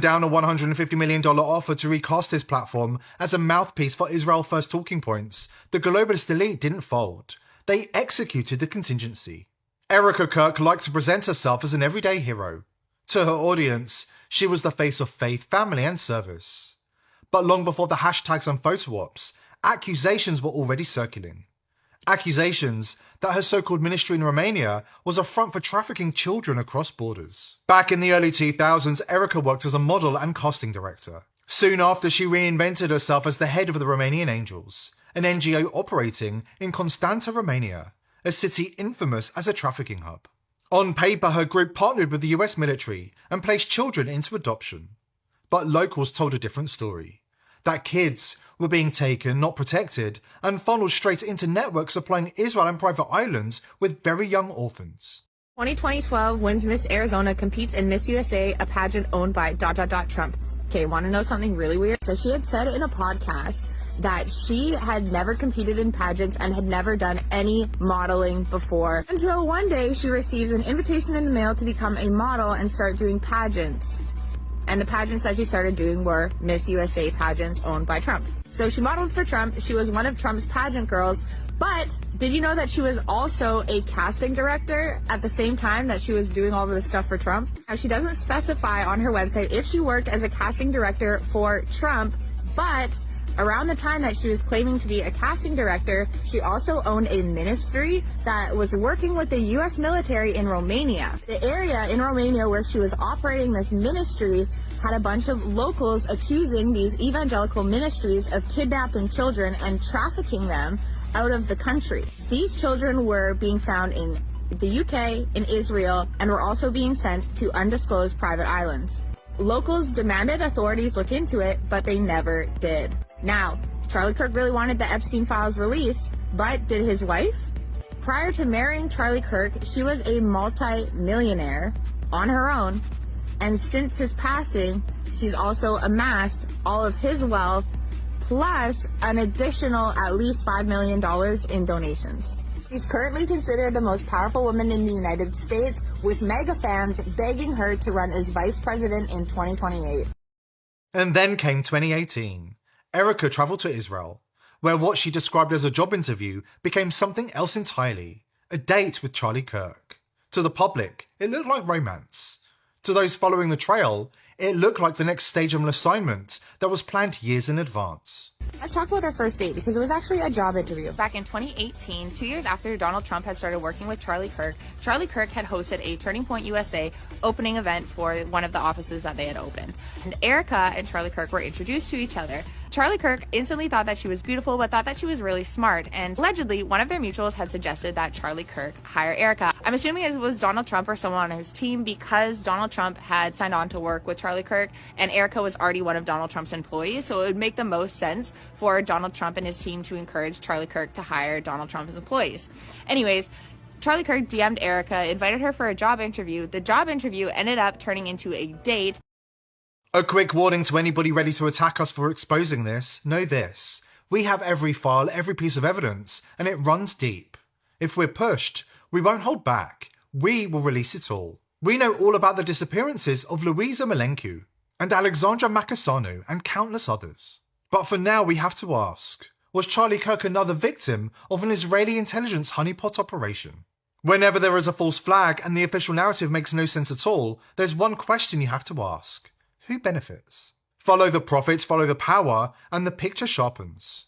down a $150 million offer to recast his platform as a mouthpiece for Israel First talking points, the globalist elite didn't fold. They executed the contingency. Erika Kirk liked to present herself as an everyday hero. To her audience, she was the face of faith, family, and service. But long before the hashtags and photo ops, accusations were already circulating. Accusations that her so-called ministry in Romania was a front for trafficking children across borders. Back in the early 2000s, Erika worked as a model and casting director. Soon after, she reinvented herself as the head of the Romanian Angels, an NGO operating in Constanta, Romania, a city infamous as a trafficking hub. On paper, her group partnered with the US military and placed children into adoption. But locals told a different story. That kids were being taken, not protected, and funneled straight into networks supplying Israel and private islands with very young orphans. 2012 wins Miss Arizona competes in Miss USA, a pageant owned by ... Trump. Okay, want to know something really weird? So she had said in a podcast that she had never competed in pageants and had never done any modeling before, until one day she receives an invitation in the mail to become a model and start doing pageants. And the pageants that she started doing were Miss USA pageants owned by Trump. So she modeled for Trump. She was one of Trump's pageant girls. But did you know that she was also a casting director at the same time that she was doing all of this stuff for Trump? Now, she doesn't specify on her website if she worked as a casting director for Trump, but around the time that she was claiming to be a casting director, she also owned a ministry that was working with the U.S. military in Romania. The area in Romania where she was operating this ministry had a bunch of locals accusing these evangelical ministries of kidnapping children and trafficking them out of the country. These children were being found in the UK, in Israel, and were also being sent to undisclosed private islands. Locals demanded authorities look into it, but they never did. Now, Charlie Kirk really wanted the Epstein files released, but did his wife? Prior to marrying Charlie Kirk, she was a multi-millionaire on her own, and since his passing, she's also amassed all of his wealth, plus an additional at least $5 million in donations. She's currently considered the most powerful woman in the United States, with mega fans begging her to run as vice president in 2028. And then came 2018. Erika travelled to Israel, where what she described as a job interview became something else entirely, a date with Charlie Kirk. To the public, it looked like romance. To those following the trail, it looked like the next stage of an assignment that was planned years in advance. Let's talk about their first date, because it was actually a job interview. Back in 2018, 2 years after Donald Trump had started working with Charlie Kirk had hosted a Turning Point USA opening event for one of the offices that they had opened. And Erika and Charlie Kirk were introduced to each other. Charlie Kirk instantly thought that she was beautiful, but thought that she was really smart. And allegedly, one of their mutuals had suggested that Charlie Kirk hire Erika. I'm assuming it was Donald Trump or someone on his team, because Donald Trump had signed on to work with Charlie Kirk, and Erika was already one of Donald Trump's employees. So it would make the most sense for Donald Trump and his team to encourage Charlie Kirk to hire Donald Trump's employees. Anyways, Charlie Kirk DM'd Erika, invited her for a job interview. The job interview ended up turning into a date. A quick warning to anybody ready to attack us for exposing this: know this. We have every file, every piece of evidence, and it runs deep. If we're pushed, we won't hold back. We will release it all. We know all about the disappearances of Louisa Malencu and Alexandra Makasanu and countless others. But for now, we have to ask, was Charlie Kirk another victim of an Israeli intelligence honeypot operation? Whenever there is a false flag and the official narrative makes no sense at all, there's one question you have to ask. Who benefits? Follow the profits, follow the power, and the picture sharpens.